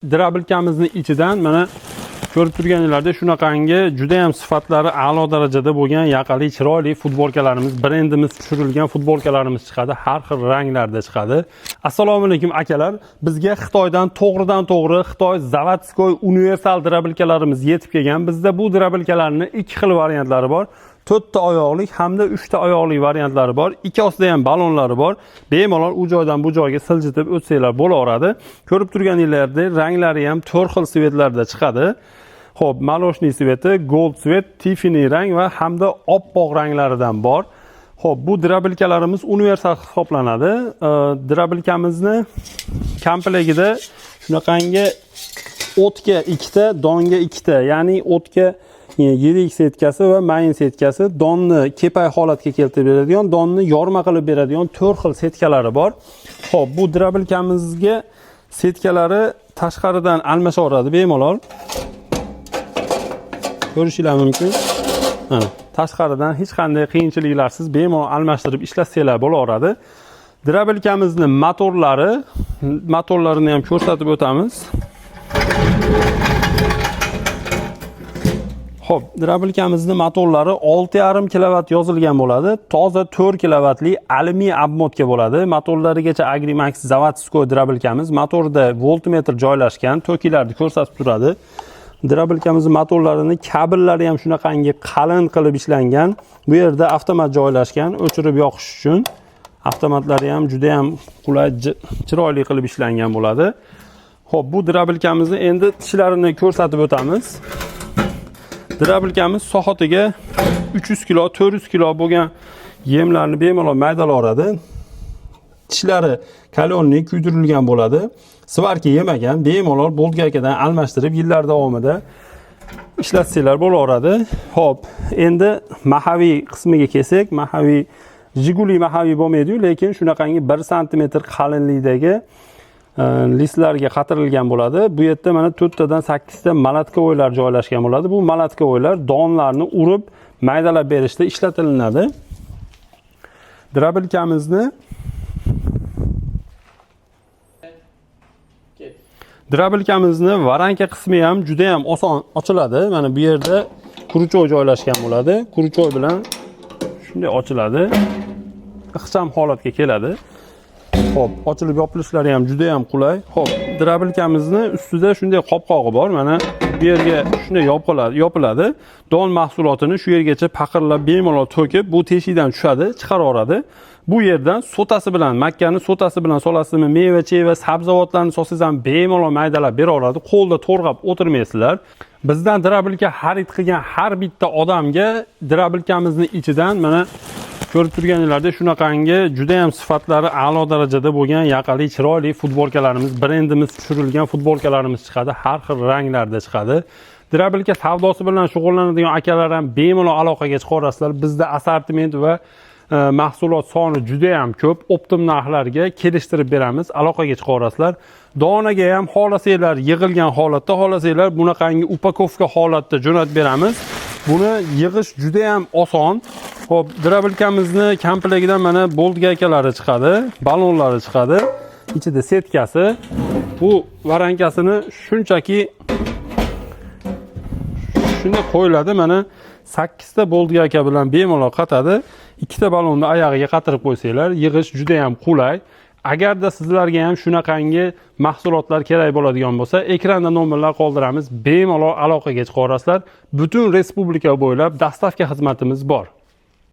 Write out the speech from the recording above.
Drabilkamizning ichidan mana ko'rib turganinglardek shunaqangi juda ham sifatlari a'lo darajada bo'lgan yoqali chiroyli futbolkalarimiz, brendimiz tushirilgan futbolkalarimiz chiqadi. Har xil ranglarda chiqadi. Assalomu alaykum akalar. Bizga Xitoydan to'g'ridan-to'g'ri Xitoy zavodskoy universal drabilkalarimiz yetib kelgan. Bizda bu drabilkalarning ikki xil variantlari bor. 4 ta oyoqli hamda 3 ta oyoqli variantlari bor. Ikkosida ham ballonlari bor. Bemalol u joydan bu joyga siljitib o'tsanglar bo'laveradi. Ko'rib turganinglardek ranglari ham 4 xil svetlarda chiqadi. Xo'p, maloshniy sveti, gold svet, tiffany rang va hamda oppoq ranglaridan bor. Xo'p, bu drabilkalarimiz universal hisoblanadi. Drabilkamizni komplegida shunaqangi o'tga 2 ta, donga 2 ta, ya'ni o'tga yirik setkasi va mayin setkasi, donni kepay holatga keltirib beradigan, donni yorma qilib beradigan 4 xil setkalari bor. Xo'p, bu drabilkamizga setkalari tashqaridan almashaveradi bemalol. Ko'rishinglar mumkin. Mana, tashqaridan hech qanday qiyinchiliklarsiz bemalol almashtirib ishlasanglar bo'laveradi. Drabilkamizning motorlarini ham ko'rsatib o'tamiz. Xo'p, drabilkamizning motorlari 6,5 kW yozilgan bo'ladi. Toza 4 kWli alyumiy obmodga bo'ladi. Motorlarigacha Agrimax zavodskoy drabilkamiz. Motorda voltmetr joylashgan, tokilarni ko'rsatib turadi. Drabilkamizning motorlarini kabellari ham shunaqangi qalin qilib ishlangan. Bu yerda avtomat joylashgan, o'chirib yoqish uchun. Avtomatlari ham juda ham qulay, chiroyli qilib ishlangan bo'ladi. Xo'p, bu drabilkamizni endi tishlarini ko'rsatib o'tamiz. Drabilkamiz soatiga 300 kg, 400 kg bo'lgan yemlarni bemalol maydalaveradi. Tishlari kalyonli kuydirilgan bo'ladi. Svarka yemagan, bemalol boltgaykadan almashtirib yillar davomida ishlatsanglar bo'laveradi. Xo'p, endi mahaviy qismiga kelsak, mahaviy Jiguli mahaviy bo'lmaydi-yu, lekin shunaqangi 1 sm qalinlikdagi listlarga qatirilgan bo'ladi. Bu yerda mana 4 tadan 8 ta malatkovoylar joylashgan bo'ladi. Bu malatkovoylar donlarni urib maydalab berishda ishlatilinadi. Drabilkamizni varanka qismi ham juda ham oson ochiladi. Mana bu yerda kuruchoy joylashgan bo'ladi. Kuruchoy bilan shunday ochiladi. Ixcham holatga keladi. Xo'p, ochilib yopilishlari ham juda ham qulay. Xo'p, drabilkamizni ustida shunday qopqog'i bor. Mana bu yerga shunday yopiladi. Don mahsulotini shu yergacha paqirlab bemalol to'kib, bu teshikdan tushadi, chiqaraveradi. Bu yerdan sotasi bilan, makkani sotasi bilan solasizmi, meva-cheva, sabzavotlarni solsangiz ham bemalol maydalab beraveradi. Qo'lda to'rg'ab o'tirmaysizlar. Bizdan drabilka xarid qilgan har bitta odamga drabilkamizning ichidan mana ko'rib turganinglardek shunaqangi juda ham sifatlari a'lo darajada bo'lgan yoqali chiroyli futbolkalarimiz, brendimiz tushirilgan futbolkalarimiz chiqadi. Har xil ranglarda chiqadi. Drabilka savdosi bilan shug'ullanadigan akalar ham bemalol aloqaga chiqarasizlar. Bizda assortiment va mahsulot soni juda ham ko'p. Optim narxlarga kelishtirib beramiz. Aloqaga chiqarasizlar. Donaga ham xohlasanglar, yig'ilgan holatda xohlasanglar bunaqangi upakovka holatda jo'natib beramiz. Buni yig'ish juda ham oson. Xo'p, drabilkamizni komplegidan mana bolt gaykalari chiqadi, ballonlari chiqadi. Ichida setkasi. Bu varankasini shunchaki shunday qo'yiladi. Mana 8 ta bolt gayka bilan bemalol qatadi. 2 ta ballonni oyog'iga qatirib qo'ysanglar, yig'ish juda ham qulay. Agarda sizlarga ham shunaqangi mahsulotlar kerak bo'ladigan bo'lsa, ekranda nomerlar qoldiramiz. Bemalol aloqaga chiqarasizlar. Butun respublika bo'ylab dastavka xizmatimiz bor.